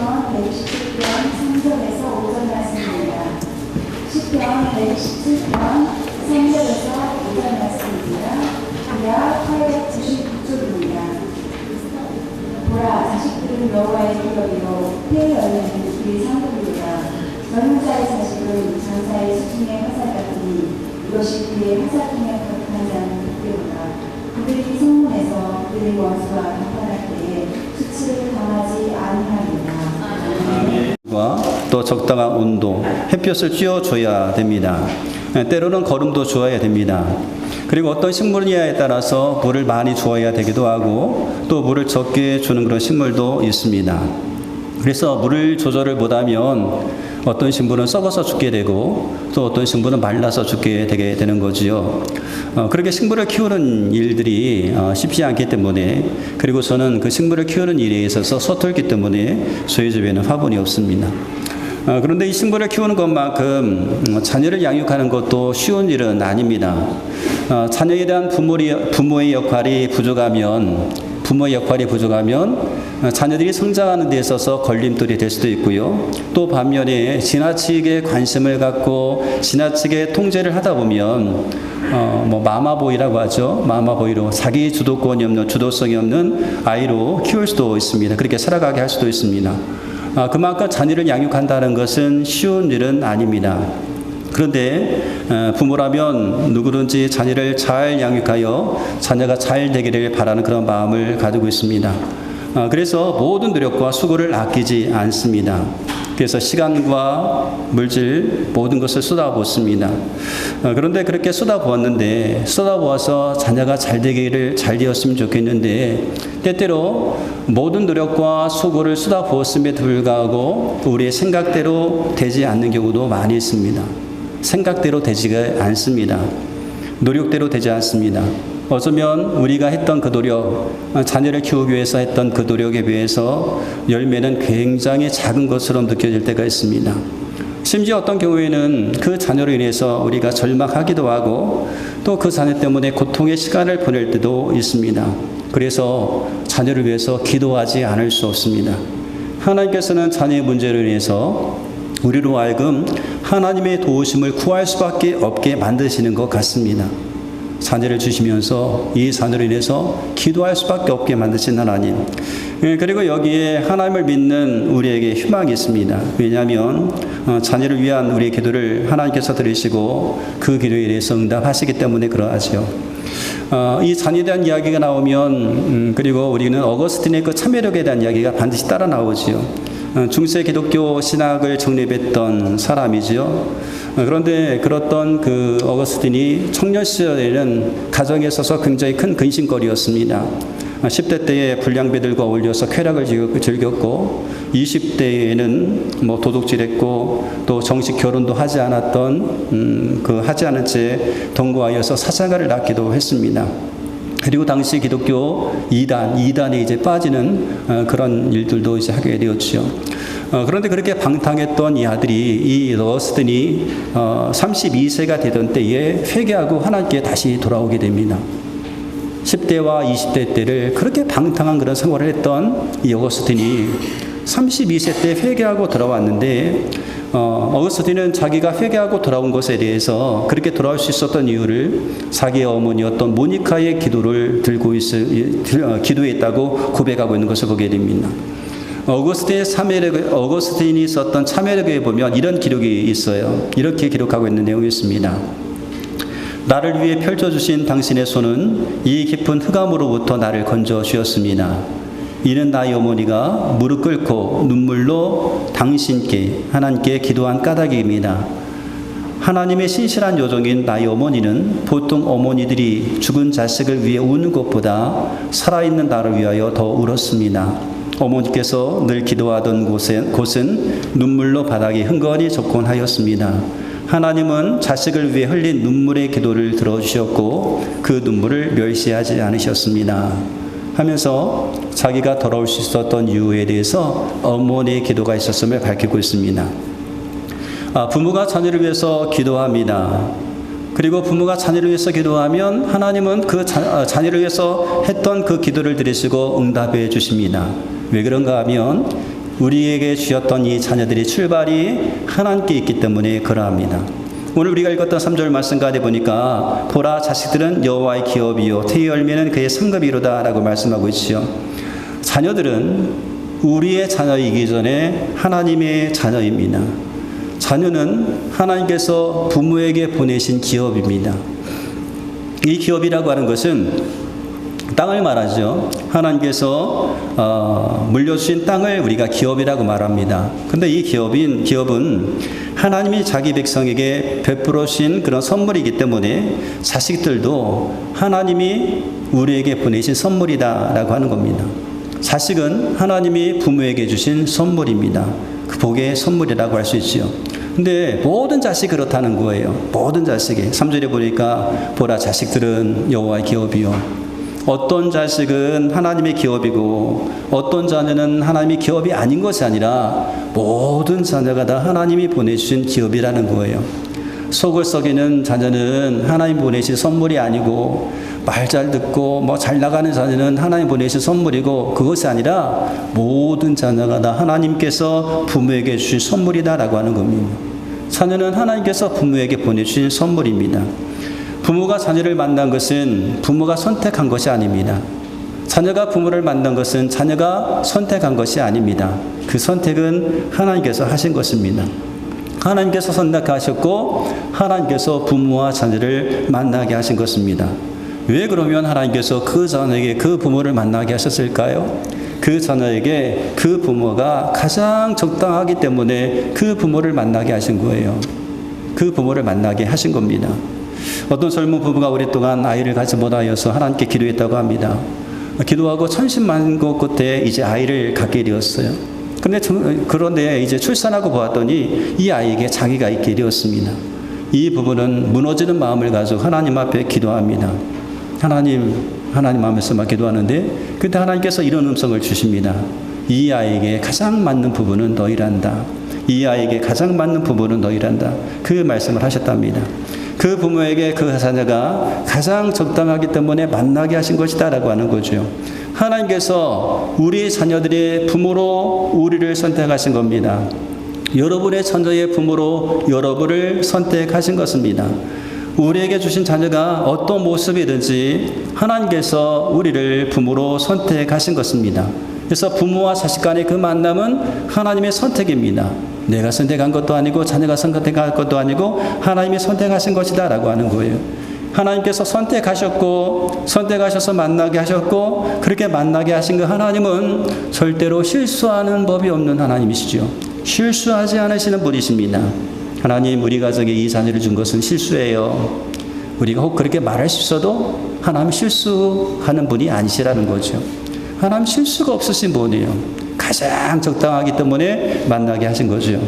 시편 117편 3절에서 5절 말씀입니다. 시편 117편 3절에서 5절 말씀입니다. 약 899쪽입니다. 보라, 자식들은 여호와의 기업이요 폐에 열리는 그의 상급이로다. 젊은 자의 자식은 장사의 수중의 화살 같으니 이것이 그의 화살통에 격한 자는 그때로다. 그들이 성문에서 그들의 원수와 비판할 때에 수치를 당하지 아니하리라. 또 적당한 온도, 햇볕을 쬐어줘야 됩니다. 때로는 거름도 주어야 됩니다. 그리고 어떤 식물이냐에 따라서 물을 많이 주어야 되기도 하고 또 물을 적게 주는 그런 식물도 있습니다. 그래서 물을 조절을 못하면 어떤 식물은 썩어서 죽게 되고 또 어떤 식물은 말라서 죽게 되게 되는 거지요. 그렇게 식물을 키우는 일들이 쉽지 않기 때문에, 그리고 저는 그 식물을 키우는 일에 있어서 서툴기 때문에 저희 집에는 화분이 없습니다. 그런데 이 식물을 키우는 것만큼 자녀를 양육하는 것도 쉬운 일은 아닙니다. 자녀에 대한 부모의 역할이 부족하면 자녀들이 성장하는 데 있어서 걸림돌이 될 수도 있고요. 또 반면에 지나치게 관심을 갖고 지나치게 통제를 하다 보면 마마보이라고 하죠. 마마보이로 자기 주도성이 없는 아이로 키울 수도 있습니다. 그렇게 살아가게 할 수도 있습니다. 그만큼 자녀를 양육한다는 것은 쉬운 일은 아닙니다. 그런데 부모라면 누구든지 자녀를 잘 양육하여 자녀가 잘 되기를 바라는 그런 마음을 가지고 있습니다. 그래서 모든 노력과 수고를 아끼지 않습니다. 그래서 시간과 물질 모든 것을 쏟아붓습니다. 그런데 그렇게 쏟아부어서 자녀가 잘 되었으면 좋겠는데 때때로 모든 노력과 수고를 쏟아부었음에도 불구하고 우리의 생각대로 되지 않는 경우도 많이 있습니다. 생각대로 되지가 않습니다. 노력대로 되지 않습니다. 어쩌면 우리가 했던 그 노력, 자녀를 키우기 위해서 했던 그 노력에 비해서 열매는 굉장히 작은 것처럼 느껴질 때가 있습니다. 심지어 어떤 경우에는 그 자녀로 인해서 우리가 절망하기도 하고 또 그 자녀 때문에 고통의 시간을 보낼 때도 있습니다. 그래서 자녀를 위해서 기도하지 않을 수 없습니다. 하나님께서는 자녀의 문제로 인해서 우리로 하여금 하나님의 도우심을 구할 수밖에 없게 만드시는 것 같습니다. 자녀를 주시면서 이 자녀로 인해서 기도할 수밖에 없게 만드신 하나님. 그리고 여기에 하나님을 믿는 우리에게 희망이 있습니다. 왜냐하면 자녀를 위한 우리의 기도를 하나님께서 들으시고 그 기도에 대해서 응답하시기 때문에 그러하죠. 이 자녀에 대한 이야기가 나오면 그리고 우리는 어거스틴의 그 참여력에 대한 이야기가 반드시 따라 나오지요. 중세 기독교 신학을 정립했던 사람이지요. 그런데 그렇던 그 어거스틴이 청년 시절에는 가정에 있어서 굉장히 큰 근심거리였습니다. 10대 때에 불량배들과 어울려서 쾌락을 즐겼고 20대에는 도둑질했고 또 정식 결혼도 하지 않았던 하지 않은 채 동거하여서 사생활을 낳기도 했습니다. 그리고 당시 기독교 이단에 이제 빠지는 그런 일들도 이제 하게 되었죠. 그런데 그렇게 방탕했던 이 아들이, 이 어거스틴이 32세가 되던 때에 회개하고 하나님께 다시 돌아오게 됩니다. 10대와 20대 때를 그렇게 방탕한 그런 생활을 했던 이 어거스틴이 32세 때 회개하고 돌아왔는데 어거스틴은 자기가 회개하고 돌아온 것에 대해서 그렇게 돌아올 수 있었던 이유를 자기의 어머니였던 모니카의 기도를 기도했다고 고백하고 있는 것을 보게 됩니다. 어거스틴이 썼던 참회력에 보면 이런 기록이 있어요. 이렇게 기록하고 있는 내용이 있습니다. 나를 위해 펼쳐주신 당신의 손은 이 깊은 흑암으로부터 나를 건져 주었습니다. 이는 나의 어머니가 무릎 꿇고 눈물로 하나님께 기도한 까닭입니다. 하나님의 신실한 요정인 나의 어머니는 보통 어머니들이 죽은 자식을 위해 우는 것보다 살아있는 나를 위하여 더 울었습니다. 어머니께서 늘 기도하던 곳은 눈물로 바닥이 흥건히 젖곤 하였습니다. 하나님은 자식을 위해 흘린 눈물의 기도를 들어주셨고 그 눈물을 멸시하지 않으셨습니다. 하면서 자기가 돌아올 수 있었던 이유에 대해서 어머니의 기도가 있었음을 밝히고 있습니다. 부모가 자녀를 위해서 기도합니다. 그리고 부모가 자녀를 위해서 기도하면 하나님은 그 자녀를 위해서 했던 그 기도를 들으시고 응답해 주십니다. 왜 그런가 하면 우리에게 주셨던 이 자녀들이 출발이 하나님께 있기 때문에 그러합니다. 오늘 우리가 읽었던 3절 말씀 가운데 보니까 보라 자식들은 여호와의 기업이요 태의 열매는 그의 상급이로다 라고 말씀하고 있지요. 자녀들은 우리의 자녀이기 전에 하나님의 자녀입니다. 자녀는 하나님께서 부모에게 보내신 기업입니다. 이 기업이라고 하는 것은 땅을 말하죠. 하나님께서 물려주신 땅을 우리가 기업이라고 말합니다. 근데 이 기업은 하나님이 자기 백성에게 베풀어 주신 그런 선물이기 때문에 자식들도 하나님이 우리에게 보내신 선물이다라고 하는 겁니다. 자식은 하나님이 부모에게 주신 선물입니다. 그 복의 선물이라고 할 수 있지요. 근데 모든 자식이 그렇다는 거예요. 모든 자식이. 3절에 보니까 보라 자식들은 여호와의 기업이요. 어떤 자식은 하나님의 기업이고 어떤 자녀는 하나님의 기업이 아닌 것이 아니라 모든 자녀가 다 하나님이 보내주신 기업이라는 거예요. 속을 썩이는 자녀는 하나님 보내신 선물이 아니고 말 잘 듣고 뭐 잘 나가는 자녀는 하나님 보내신 선물이고 그것이 아니라 모든 자녀가 다 하나님께서 부모에게 주신 선물이다라고 하는 겁니다. 자녀는 하나님께서 부모에게 보내주신 선물입니다. 부모가 자녀를 만난 것은 부모가 선택한 것이 아닙니다. 자녀가 부모를 만난 것은 자녀가 선택한 것이 아닙니다. 그 선택은 하나님께서 하신 것입니다. 하나님께서 선택하셨고 하나님께서 부모와 자녀를 만나게 하신 것입니다. 왜 그러면 하나님께서 그 자녀에게 그 부모를 만나게 하셨을까요? 그 자녀에게 그 부모가 가장 적당하기 때문에 그 부모를 만나게 하신 거예요. 그 부모를 만나게 하신 겁니다. 어떤 젊은 부부가 오랫동안 아이를 갖지 못하여서 하나님께 기도했다고 합니다. 기도하고 천신만고 끝에 이제 아이를 갖게 되었어요. 그런데 이제 출산하고 보았더니 이 아이에게 자기가 있게 되었습니다. 이 부부는 무너지는 마음을 가지고 하나님 앞에 기도합니다. 하나님 하면서만 기도하는데 그때 하나님께서 이런 음성을 주십니다. 이 아이에게 가장 맞는 부부는 너희란다. 이 아이에게 가장 맞는 부부는 너희란다. 그 말씀을 하셨답니다. 그 부모에게 그 자녀가 가장 적당하기 때문에 만나게 하신 것이다라고 하는 거죠. 하나님께서 우리 자녀들의 부모로 우리를 선택하신 겁니다. 여러분의 자녀의 부모로 여러분을 선택하신 것입니다. 우리에게 주신 자녀가 어떤 모습이든지 하나님께서 우리를 부모로 선택하신 것입니다. 그래서 부모와 자식 간의 그 만남은 하나님의 선택입니다. 내가 선택한 것도 아니고 자녀가 선택한 것도 아니고 하나님이 선택하신 것이다 라고 하는 거예요. 하나님께서 선택하셔서 만나게 하셨고 그렇게 만나게 하신 그 하나님은 절대로 실수하는 법이 없는 하나님이시죠. 실수하지 않으시는 분이십니다. 하나님 우리 가정에 이 자녀를 준 것은 실수예요. 우리가 혹 그렇게 말할 수 있어도 하나님 실수하는 분이 아니시라는 거죠. 하나님 실수가 없으신 분이에요. 가장 적당하기 때문에 만나게 하신 거죠.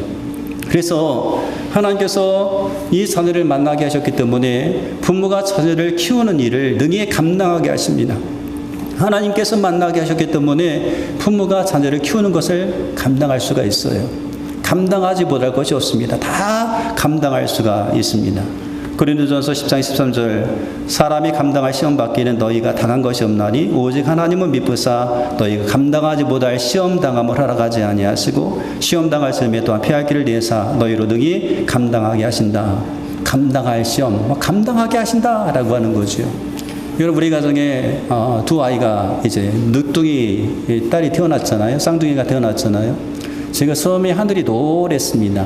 그래서 하나님께서 이 자녀를 만나게 하셨기 때문에 부모가 자녀를 키우는 일을 능히 감당하게 하십니다. 하나님께서 만나게 하셨기 때문에 부모가 자녀를 키우는 것을 감당할 수가 있어요. 감당하지 못할 것이 없습니다. 다 감당할 수가 있습니다. 고린도전서 10장 13절 사람이 감당할 시험 받기는 너희가 당한 것이 없나니 오직 하나님은 미쁘사 너희가 감당하지 못할 시험 당함을 허락하지 아니하시고 시험 당할 시험에 또한 피할 길을 내사 너희로 능히 감당하게 하신다. 감당할 시험 감당하게 하신다라고 하는 거죠. 여러분 우리 가정에 두 아이가 이제 늦둥이 딸이 태어났잖아요. 쌍둥이가 태어났잖아요. 제가 처음에 하늘이 노랬습니다.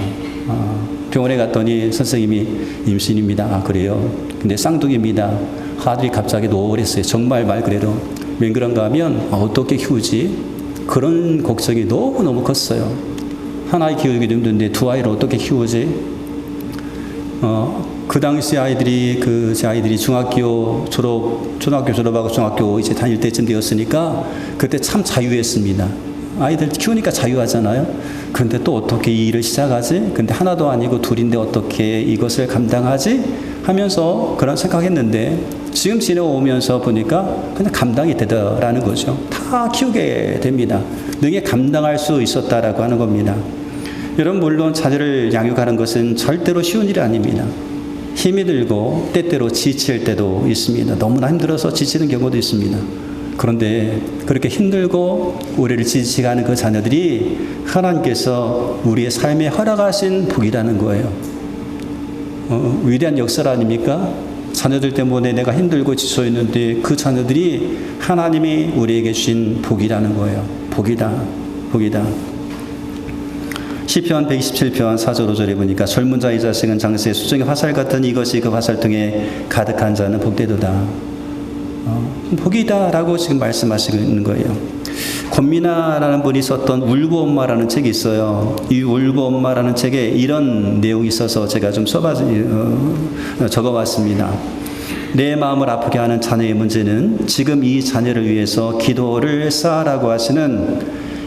병원에 갔더니 선생님이 임신입니다. 그래요. 근데 쌍둥이입니다. 아들이 갑자기 노랬어요. 정말 말 그대로. 왜 그런가 하면 어떻게 키우지? 그런 걱정이 너무너무 컸어요. 하나 키우기도 힘든데 두 아이를 어떻게 키우지? 그 당시 제 아이들이 초등학교 졸업하고 중학교 이제 다닐 때쯤 되었으니까 그때 참 자유했습니다. 아이들 키우니까 자유하잖아요. 그런데 또 어떻게 이 일을 시작하지? 근데 하나도 아니고 둘인데 어떻게 이것을 감당하지? 하면서 그런 생각했는데 지금 지내오면서 보니까 그냥 감당이 되더라는 거죠. 다 키우게 됩니다. 능히 감당할 수 있었다라고 하는 겁니다. 여러분 물론 자녀를 양육하는 것은 절대로 쉬운 일이 아닙니다. 힘이 들고 때때로 지칠 때도 있습니다. 너무나 힘들어서 지치는 경우도 있습니다. 그런데 그렇게 힘들고 우리를 지지하는 그 자녀들이 하나님께서 우리의 삶에 허락하신 복이라는 거예요. 위대한 역사 아닙니까? 자녀들 때문에 내가 힘들고 지쳐 있는데 그 자녀들이 하나님이 우리에게 주신 복이라는 거예요. 복이다. 복이다. 시편 127편 4절 5절에 보니까 젊은 자의 자식은 장세의 수정의 화살 같은 이것이 그 화살통에 가득한 자는 복되도다. 복이다라고 지금 말씀하시고 있는 거예요. 권미나라는 분이 썼던 울보 엄마라는 책이 있어요. 이 울보 엄마라는 책에 이런 내용이 있어서 제가 좀 적어봤습니다. 내 마음을 아프게 하는 자녀의 문제는 지금 이 자녀를 위해서 기도를 쌓으라고 하시는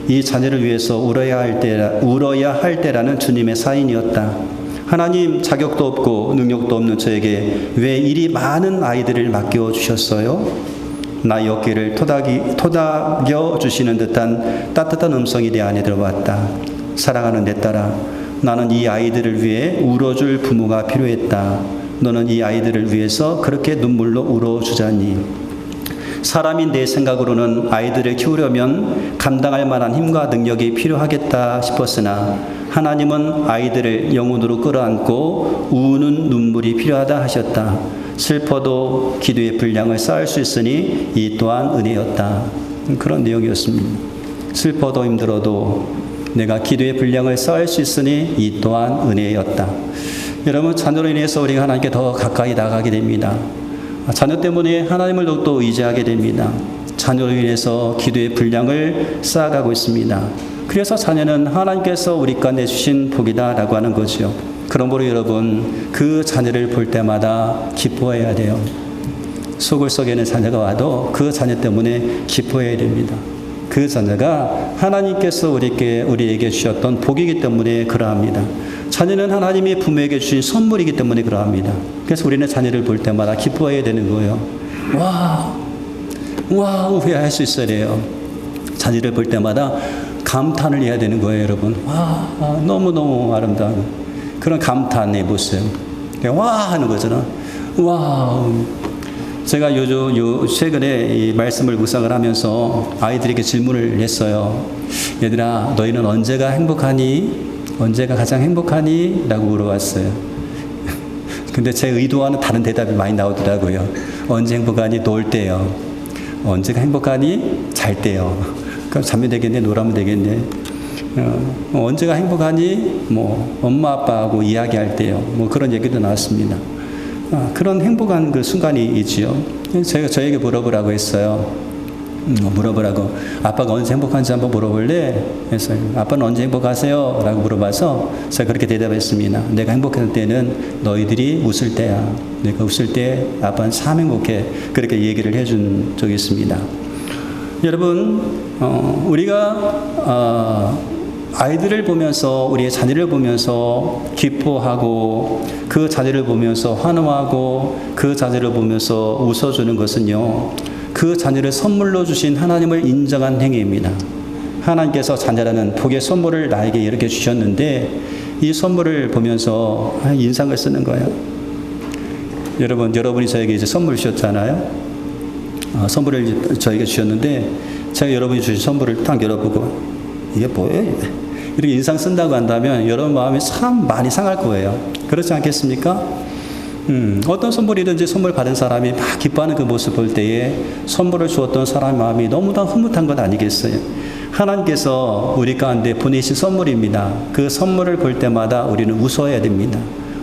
이 자녀를 위해서 울어야 할 때라는 주님의 사인이었다. 하나님, 자격도 없고 능력도 없는 저에게 왜 이리 많은 아이들을 맡겨 주셨어요? 나의 어깨를 토닥여 주시는 듯한 따뜻한 음성이 내 안에 들어왔다. 사랑하는 내 딸아, 나는 이 아이들을 위해 울어줄 부모가 필요했다. 너는 이 아이들을 위해서 그렇게 눈물로 울어주자니. 사람인 내 생각으로는 아이들을 키우려면 감당할 만한 힘과 능력이 필요하겠다 싶었으나 하나님은 아이들을 영혼으로 끌어안고 우는 눈물이 필요하다 하셨다. 슬퍼도 기도의 분량을 쌓을 수 있으니 이 또한 은혜였다. 그런 내용이었습니다. 슬퍼도 힘들어도 내가 기도의 분량을 쌓을 수 있으니 이 또한 은혜였다. 여러분, 자녀로 인해서 우리가 하나님께 더 가까이 나가게 됩니다. 자녀 때문에 하나님을 더욱더 의지하게 됩니다. 자녀로 인해서 기도의 분량을 쌓아가고 있습니다. 그래서 자녀는 하나님께서 우리 가운데 주신 복이다라고 하는 거죠. 그러므로 여러분, 그 자녀를 볼 때마다 기뻐해야 돼요. 속을 썩이는 자녀가 와도 그 자녀 때문에 기뻐해야 됩니다. 그 자녀가 하나님께서 우리에게 주셨던 복이기 때문에 그러합니다. 자녀는 하나님이 부모에게 주신 선물이기 때문에 그러합니다. 그래서 우리는 자녀를 볼 때마다 기뻐해야 되는 거예요. 와, 할 수 있어야 돼요. 자녀를 볼 때마다 감탄을 해야 되는 거예요, 여러분. 너무너무 아름다운 그런 감탄의 모습. 와 하는 거잖아. 와. 제가 최근에 이 말씀을 묵상을 하면서 아이들에게 질문을 했어요. 얘들아, 너희는 언제가 행복하니? 언제가 가장 행복하니? 라고 물어봤어요. 근데 제 의도와는 다른 대답이 많이 나오더라고요. 언제 행복하니? 놀 때요. 언제가 행복하니? 잘 때요. 그럼 자면 되겠네? 놀아면 되겠네? 언제가 행복하니? 엄마 아빠하고 이야기할 때요. 그런 얘기도 나왔습니다. 그런 행복한 그 순간이 있지요. 제가 저에게 물어보라고 했어요. 물어보라고. 아빠가 언제 행복한지 한번 물어볼래? 그래서 아빠는 언제 행복하세요? 라고 물어봐서 제가 그렇게 대답했습니다. 내가 행복할 때는 너희들이 웃을 때야. 내가 웃을 때 아빠는 참 행복해. 그렇게 얘기를 해준 적이 있습니다. 여러분, 우리가 아이들을 보면서, 우리의 자녀를 보면서 기뻐하고 그 자녀를 보면서 환호하고 그 자녀를 보면서 웃어주는 것은요, 그 자녀를 선물로 주신 하나님을 인정한 행위입니다. 하나님께서 자녀라는 복의 선물을 나에게 이렇게 주셨는데 이 선물을 보면서 인상을 쓰는 거예요. 여러분이 저에게 이제 선물 주셨잖아요. 선물을 저에게 주셨는데 제가 여러분이 주신 선물을 딱 열어보고 이게 뭐예요? 이렇게 인상 쓴다고 한다면 여러분 마음이 참 많이 상할 거예요. 그렇지 않겠습니까? 어떤 선물이든지 선물 받은 사람이 막 기뻐하는 그 모습 볼 때에 선물을 주었던 사람의 마음이 너무나 흐뭇한 것 아니겠어요? 하나님께서 우리 가운데 보내신 선물입니다. 그 선물을 볼 때마다 우리는 웃어야 됩니다.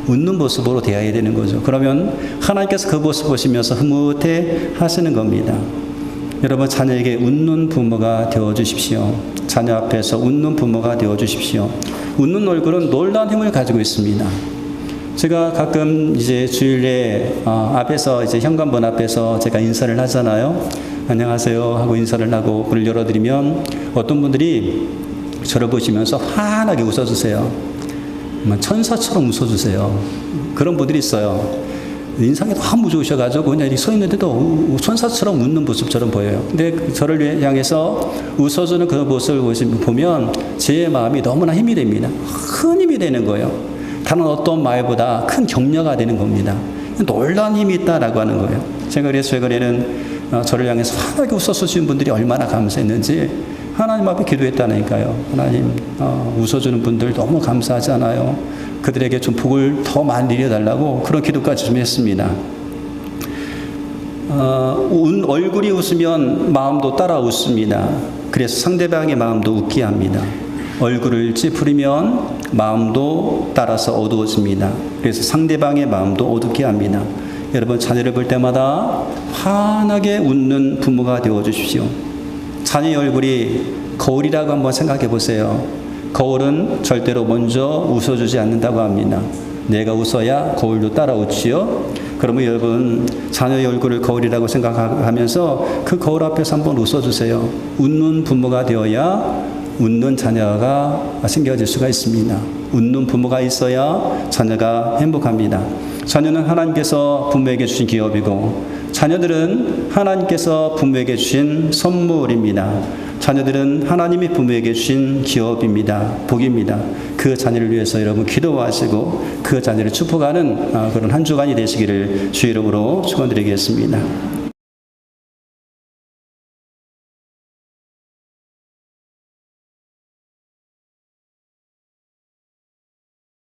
웃는 모습으로 대해야 되는 거죠. 그러면 하나님께서 그 모습 보시면서 흐뭇해 하시는 겁니다. 여러분, 자녀에게 웃는 부모가 되어주십시오. 자녀 앞에서 웃는 부모가 되어주십시오. 웃는 얼굴은 놀라운 힘을 가지고 있습니다. 제가 가끔 이제 주일에 앞에서 이제 현관문 앞에서 제가 인사를 하잖아요. 안녕하세요 하고 인사를 하고 문을 열어드리면 어떤 분들이 저를 보시면서 환하게 웃어주세요. 천사처럼 웃어주세요. 그런 분들이 있어요. 인상이 너무 좋으셔가지고 그냥 이렇게 서 있는데도 천사처럼 웃는 모습처럼 보여요. 근데 저를 향해서 웃어주는 그 모습을 보면 제 마음이 너무나 힘이 됩니다. 큰 힘이 되는 거예요. 다른 어떤 말보다 큰 격려가 되는 겁니다. 놀라운 힘이 있다라고 하는 거예요. 제가 그래서 최근에는 저를 향해서 환하게 웃어주신 분들이 얼마나 감사했는지 하나님 앞에 기도했다니까요. 하나님 웃어주는 분들 너무 감사하잖아요. 그들에게 좀 복을 더 많이 내려달라고 그런 기도까지 좀 했습니다. 얼굴이 웃으면 마음도 따라 웃습니다. 그래서 상대방의 마음도 웃게 합니다. 얼굴을 찌푸리면 마음도 따라서 어두워집니다. 그래서 상대방의 마음도 어둡게 합니다. 여러분, 자녀를 볼 때마다 환하게 웃는 부모가 되어주십시오. 자녀의 얼굴이 거울이라고 한번 생각해 보세요. 거울은 절대로 먼저 웃어주지 않는다고 합니다. 내가 웃어야 거울도 따라 웃지요. 그러면 여러분, 자녀의 얼굴을 거울이라고 생각하면서 그 거울 앞에서 한번 웃어주세요. 웃는 부모가 되어야 웃는 자녀가 생겨질 수가 있습니다. 웃는 부모가 있어야 자녀가 행복합니다. 자녀는 하나님께서 부모에게 주신 기업이고, 자녀들은 하나님께서 부모에게 주신 선물입니다. 자녀들은 하나님이 부모에게 주신 기업입니다. 복입니다. 그 자녀를 위해서 여러분 기도하시고 그 자녀를 축복하는 그런 한 주간이 되시기를 주의 이름으로 축원드리겠습니다.